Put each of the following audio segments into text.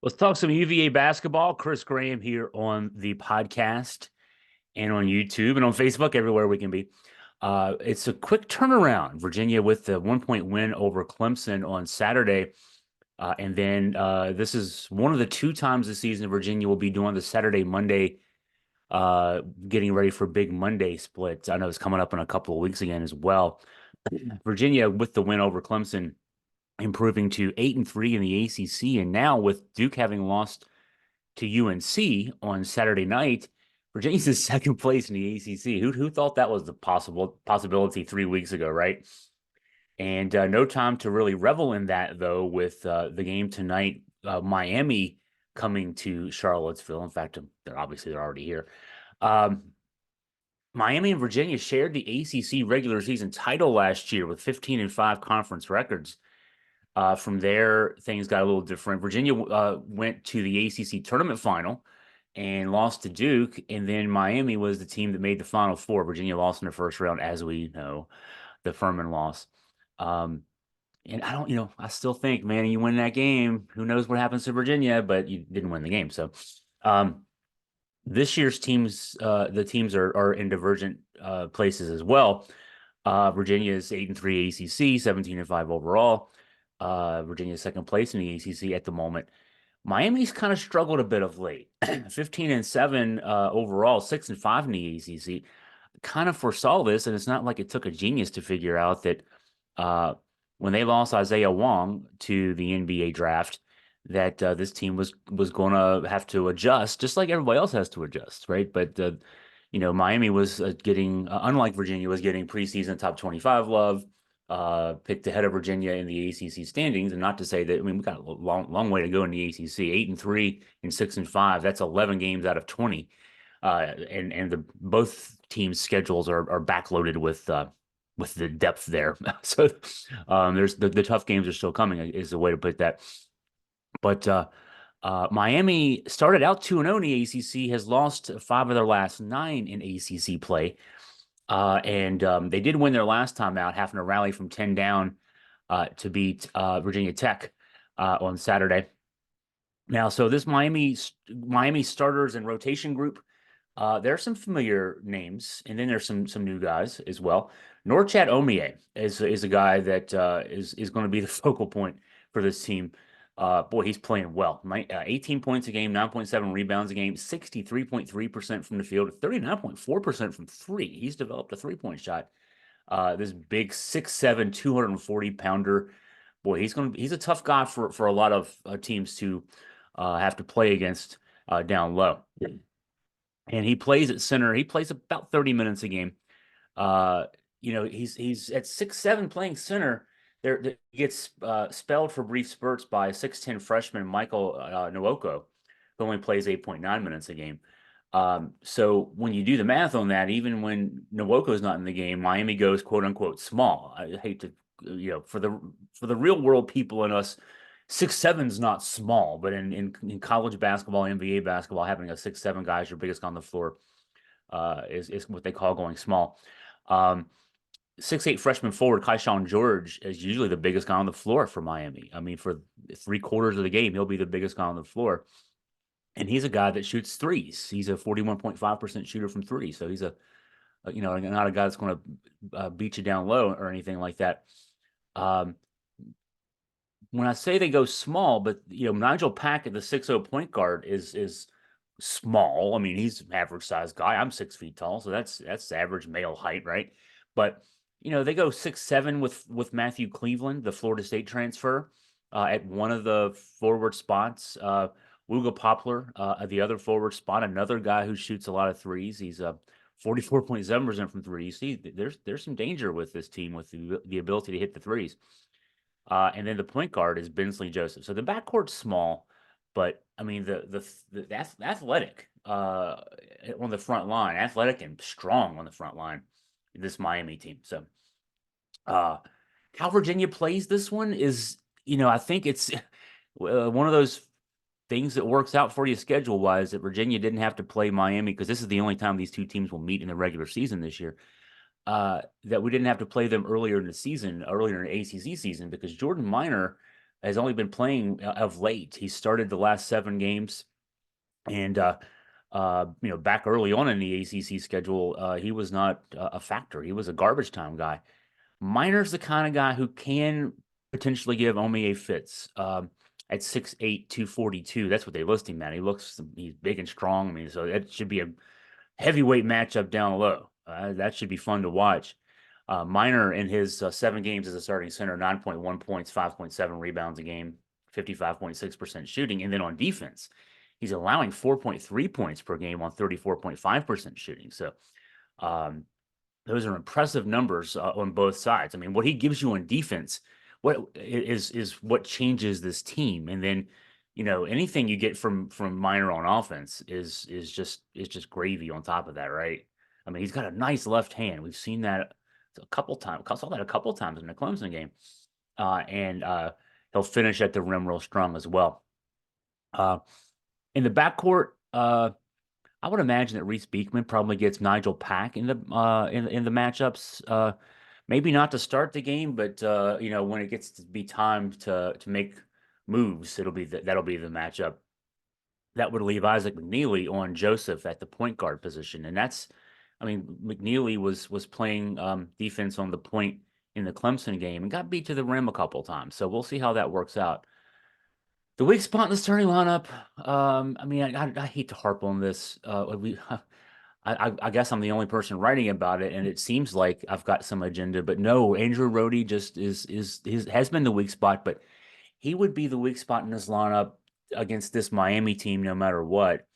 Let's talk some UVA basketball. Chris Graham here on the podcast and on YouTube and on Facebook, everywhere we can be. It's a quick turnaround. Virginia with the 1 point win over Clemson on Saturday. And then this is one of the two times this season Virginia will be doing the Saturday, Monday, getting ready for big Monday split. I know it's coming up in a couple of weeks again as well. Virginia with the win over Clemson improving to 8-3 in the ACC, and now with Duke having lost to UNC on Saturday night, Virginia's in second place in the ACC. Who thought that was the possibility 3 weeks ago, right? And no time to really revel in that though, with the game tonight, Miami coming to Charlottesville. In fact, they're already here. Um, Miami and Virginia shared the ACC regular season title last year with 15-5 conference records. From there, things got a little different. Virginia went to the ACC tournament final and lost to Duke, and then Miami was the team that made the Final Four. Virginia lost in the first round, as we know, the Furman loss. Um, and I don't, I still think, man, you win that game, who knows what happens to Virginia, but you didn't win the game. So um, this year's teams, the teams are in divergent places as well. Virginia is 8-3 ACC, 17-5 overall. Virginia's second place in the ACC at the moment. Miami's kind of struggled a bit of late. 15-7 overall, 6-5 in the ACC. Kind of foresaw this, and it's not like it took a genius to figure out that uh, when they lost Isaiah Wong to the NBA draft, that this team was going to have to adjust, just like everybody else has to adjust, right? But Miami was getting, unlike Virginia, was getting preseason top 25 love, picked ahead of Virginia in the ACC standings. And not to say that, I mean, we got a long way to go in the ACC, 8-3 and 6-5. That's 11 games out of 20. And both teams' schedules are backloaded with the depth there. So there's the tough games are still coming, is the way to put that. But Miami started out 2-0 in the ACC, has lost five of their last nine in ACC play. And they did win their last time out, having to rally from 10 down to beat Virginia Tech on Saturday. Now, so this Miami starters and rotation group, there are some familiar names, and then there's some new guys as well. Norchad Omie is a guy that is going to be the focal point for this team. Boy, he's playing well. 18 points a game, 9.7 rebounds a game, 63.3% from the field, 39.4% from three. He's developed a three-point shot. This big 6'7", 240-pounder. Boy, he's a tough guy for a lot of teams to have to play against down low. And he plays at center. He plays about 30 minutes a game. He's at 6'7", playing center. There gets spelled for brief spurts by 6'10" freshman Michael Nwoko, who only plays 8.9 minutes a game. So when you do the math on that, even when Nwoko is not in the game, Miami goes quote unquote small. I hate to, for the real world people in us, 6'7" is not small, but in college basketball, NBA basketball, having a 6'7" guy as your biggest guy on the floor is what they call going small. 6'8" freshman forward Kaishawn George is usually the biggest guy on the floor for Miami. I mean, for 3/4 of the game, he'll be the biggest guy on the floor. And he's a guy that shoots threes. He's a 41.5% shooter from three. So he's not a guy that's going to beat you down low or anything like that. When I say they go small, but Nigel Packett, the 6'0" point guard, is small. I mean, he's an average size guy. I'm 6 feet tall, so that's average male height, right? But they go 6'7" with Matthew Cleveland, the Florida State transfer, at one of the forward spots. Wooga Poplar, the other forward spot, another guy who shoots a lot of threes. He's 44.7% from three. You see, there's some danger with this team with the ability to hit the threes. And then the point guard is Bensley Joseph. So the backcourt's small, but I mean the athletic on the front line, athletic and strong on the front line. This Miami team. So how Virginia plays this one is, I think it's one of those things that works out for you schedule wise, that Virginia didn't have to play Miami because this is the only time these two teams will meet in the regular season this year. That we didn't have to play them earlier in the season, earlier in the ACC season, because Jordan Minor has only been playing of late. He started the last 7 games, and back early on in the ACC schedule, he was not a factor. He was a garbage time guy. Minor's the kind of guy who can potentially give Omie fits. At 6'8", 242, that's what they list him at. He's big and strong. I mean, so that should be a heavyweight matchup down low. That should be fun to watch. Minor in his 7 games as a starting center, 9.1 points, 5.7 rebounds a game, 55.6% shooting. And then on defense, he's allowing 4.3 points per game on 34.5% shooting. So those are impressive numbers on both sides. I mean, what he gives you on defense, what is what changes this team. And then, anything you get from Minor on offense is just gravy on top of that, right? I mean, he's got a nice left hand. We've seen that a couple times. I saw that a couple times in the Clemson game, and he'll finish at the rim real strong as well. In the backcourt, I would imagine that Reese Beekman probably gets Nigel Pack in the matchups. Maybe not to start the game, but when it gets to be time to make moves, that'll be the matchup. That would leave Isaac McNeely on Joseph at the point guard position, and McNeely was playing defense on the point in the Clemson game and got beat to the rim a couple times. So we'll see how that works out. The weak spot in the starting lineup. I hate to harp on this. I guess I'm the only person writing about it, and it seems like I've got some agenda. But no, Andrew Rohde just has been the weak spot, but he would be the weak spot in this lineup against this Miami team, no matter what.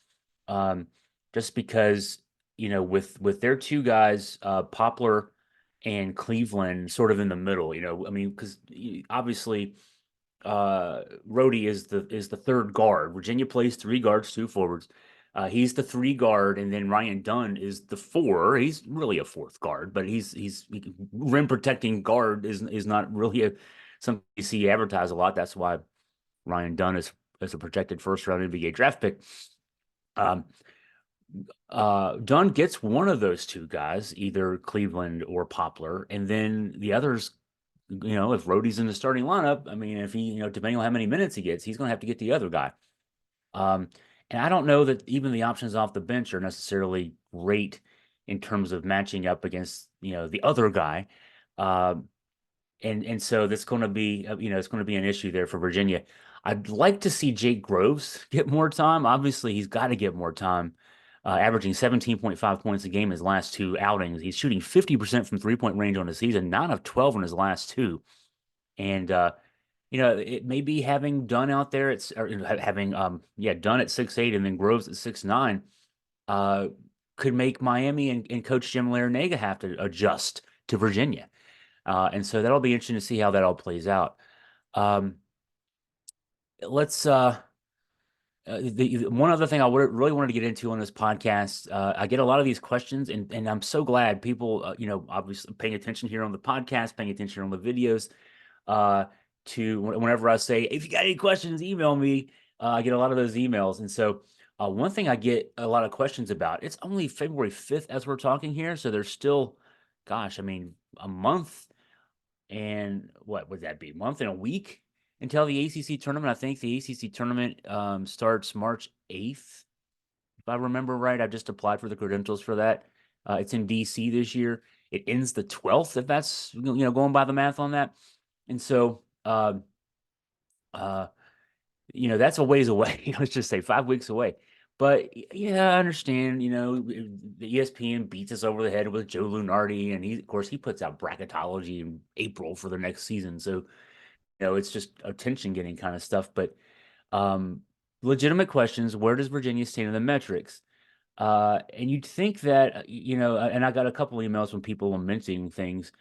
Just because with their two guys, Poplar and Cleveland, sort of in the middle. Because obviously Rohde is the third guard. Virginia plays 3 guards, 2 forwards. He's the 3 guard, and then Ryan Dunn is the 4. He's really a fourth guard, but he's rim protecting guard is not really something you see advertised a lot. That's why Ryan Dunn is a projected first round NBA draft pick. Dunn gets one of those 2 guys, either Cleveland or Poplar, and then the others. If Rohde's in the starting lineup, if he, depending on how many minutes he gets, he's going to have to get the other guy. And I don't know that even the options off the bench are necessarily great in terms of matching up against, the other guy. And so that's going to be, it's going to be an issue there for Virginia. I'd like to see Jake Groves get more time. Obviously, he's got to get more time. Averaging 17.5 points a game his last 2 outings. He's shooting 50% from 3-point range on the season, 9 of 12 in his last 2. And, it may be having Dunn out there, Dunn at 6'8" and then Groves at 6'9", could make Miami and Coach Jim Larinaga have to adjust to Virginia. And so that'll be interesting to see how that all plays out. Let's the one other thing I really wanted to get into on this podcast. I get a lot of these questions, and I'm so glad people, obviously paying attention here on the podcast, paying attention on the videos. To whenever I say, if you got any questions, email me. I get a lot of those emails, and so one thing I get a lot of questions about. It's only February 5th as we're talking here, so there's still, a month and what would that be? A month and a week until the ACC tournament. I think the ACC tournament starts March 8th, if I remember right. I've just applied for the credentials for that. It's in DC this year. It ends the 12th, if that's going by the math on that. And so, that's a ways away. Let's just say 5 weeks away. But yeah, I understand. The ESPN beats us over the head with Joe Lunardi, and of course he puts out bracketology in April for the next season. So it's just attention getting kind of stuff. But legitimate questions: where does Virginia stand in the metrics? And you'd think that and I got a couple emails from people lamenting things.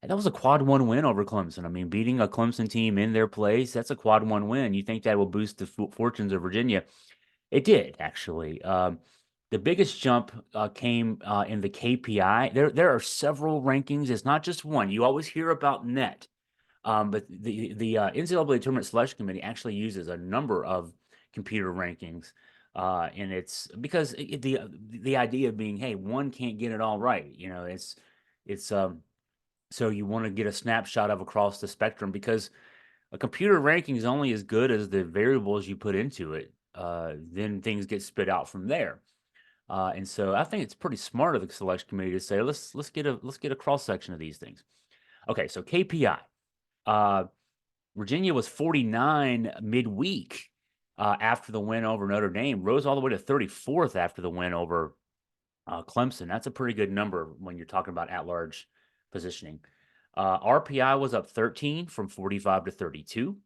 And that was a quad 1 win over Clemson. Beating a Clemson team in their place, that's a quad 1 win. You think that will boost the fortunes of Virginia? It did, actually. The biggest jump came in the KPI. There are several rankings. It's not just one. You always hear about net. But the NCAA Tournament Selection Committee actually uses a number of computer rankings. And it's because the idea being, hey, one can't get it all right. So you want to get a snapshot of across the spectrum because a computer ranking is only as good as the variables you put into it. Then things get spit out from there. And so I think it's pretty smart of the selection committee to say let's get a cross section of these things. Okay, so KPI. Virginia was 49 midweek after the win over Notre Dame, rose all the way to 34th after the win over Clemson. That's a pretty good number when you're talking about at-large positioning. RPI was up 13 from 45 to 32.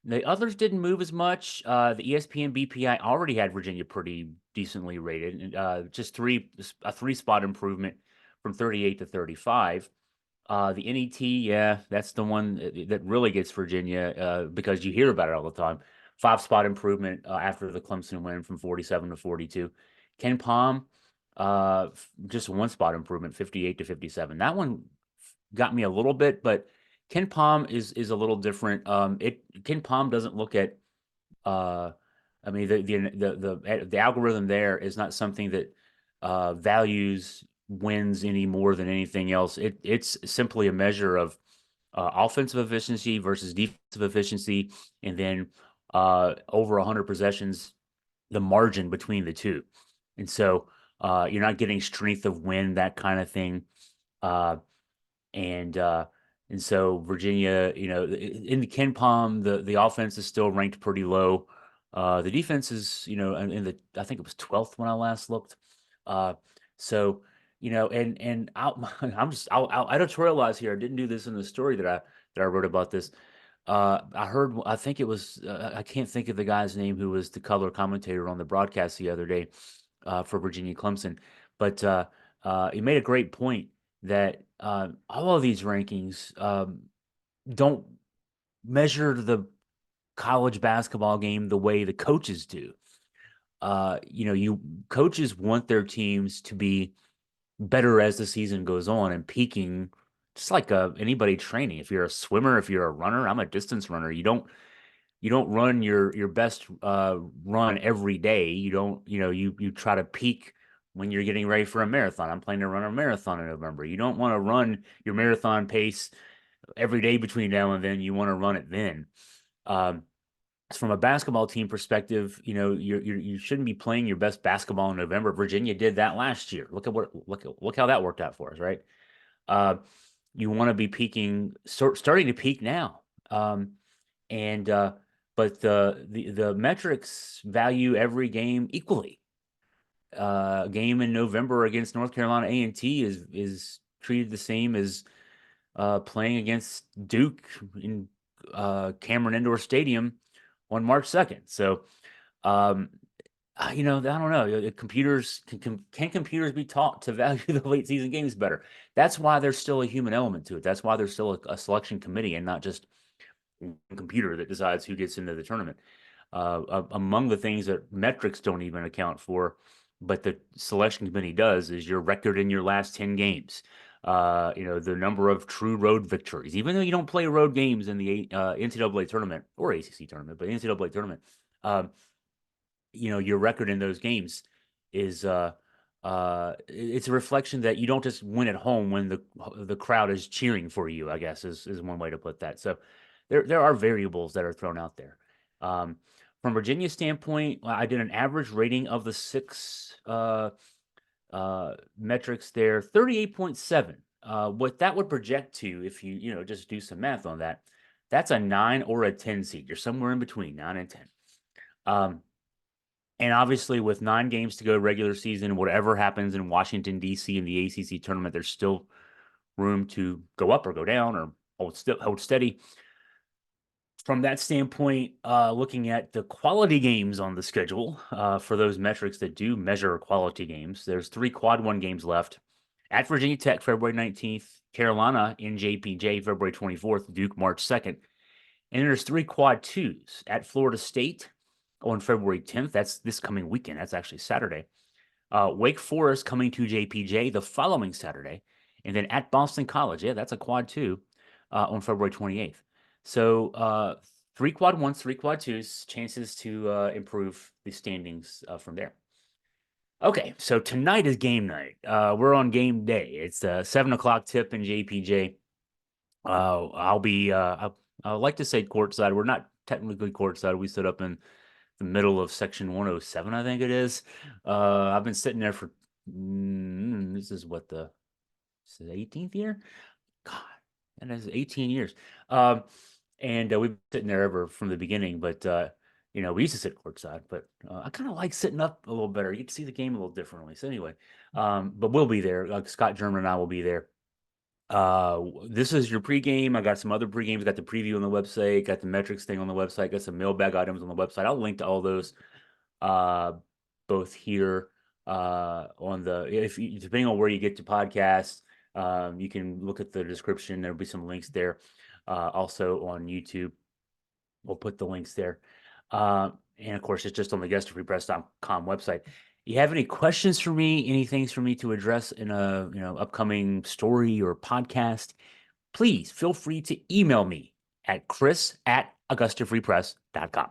The others didn't move as much. The ESPN BPI already had Virginia pretty decently rated, just a three-spot improvement from 38 to 35. The NET, yeah, that's the one that really gets Virginia because you hear about it all the time. Five-spot improvement after the Clemson win from 47 to 42. Ken Palm, just a one-spot improvement, 58 to 57. That one got me a little bit, but Ken Palm is a little different. Ken Palm doesn't look at I mean the algorithm there is not something that values wins any more than anything else. It's simply a measure of offensive efficiency versus defensive efficiency, and then over 100 possessions, the margin between the two. And so you're not getting strength of win, that kind of thing. Uh, and uh, and so Virginia, in the Ken Palm, the offense is still ranked pretty low. The defense is, in the I think it was 12th when I last looked. Uh, so and I'll editorialize here. I didn't do this in the story that I wrote about this. I think it was I can't think of the guy's name who was the color commentator on the broadcast the other day for Virginia Clemson, but he made a great point that all of these rankings don't measure the college basketball game the way the coaches do. You coaches want their teams to be better as the season goes on and peaking, just like anybody training. If you're a swimmer, if you're a runner, I'm a distance runner. You don't run your best run every day. You don't, you try to peak when you're getting ready for a marathon. I'm planning to run a marathon in November. You don't want to run your marathon pace every day between now and then. You want to run it then. Um, from a basketball team perspective, you shouldn't be playing your best basketball in November. Virginia did that last year. Look how that worked out for us, right? Uh, you want to be peaking, starting to peak now. And but the metrics value every game equally. A game in November against North Carolina A&T is treated the same as playing against Duke in Cameron Indoor Stadium on March 2nd. So, I don't know. Computers can computers be taught to value the late season games better? That's why there's still a human element to it. That's why there's still a selection committee and not just computer that decides who gets into the tournament. Among the things that metrics don't even account for, but the selection committee does, is your record in your last 10 games. The number of true road victories, even though you don't play road games in the NCAA tournament or ACC tournament, but NCAA tournament, your record in those games is it's a reflection that you don't just win at home when the crowd is cheering for you, I guess is one way to put that. So there are variables that are thrown out there. From Virginia's standpoint, I did an average rating of the six metrics there, 38.7. What that would project to, if you just do some math on that, that's a 9 or a 10 seed. You're somewhere in between 9 and 10. And obviously, with 9 games to go regular season, whatever happens in Washington, D.C. in the ACC tournament, there's still room to go up or go down or hold steady. From that standpoint, looking at the quality games on the schedule for those metrics that do measure quality games, there's 3 quad 1 games left. At Virginia Tech, February 19th, Carolina in JPJ, February 24th, Duke, March 2nd. And then there's 3 quad 2s at Florida State on February 10th. That's this coming weekend. That's actually Saturday. Wake Forest coming to JPJ the following Saturday. And then at Boston College, yeah, that's a quad 2 on February 28th. So 3 quad 1s, 3 quad 2s, chances to improve the standings from there. Okay, so tonight is game night. We're on game day. It's a 7 o'clock tip in JPJ. I like to say courtside. We're not technically courtside. We sit up in the middle of section 107, I think it is. I've been sitting there for this is what this is 18th year. God, that is 18 years. And we've been sitting there ever from the beginning. But we used to sit courtside, but I kind of like sitting up a little better. You get to see the game a little differently. So anyway, but we'll be there. Scott German and I will be there. This is your pregame. I got some other pregames. Got the preview on the website. Got the metrics thing on the website. Got some mailbag items on the website. I'll link to all those, uh, both here, on the depending on where you get to podcasts. You can look at the description. There'll be some links there. Also on YouTube, we'll put the links there. And of course, it's just on the gusterfreepress.com website. You have any questions for me, any things for me to address in a upcoming story or podcast, please feel free to email me at chris@augustafreepress.com.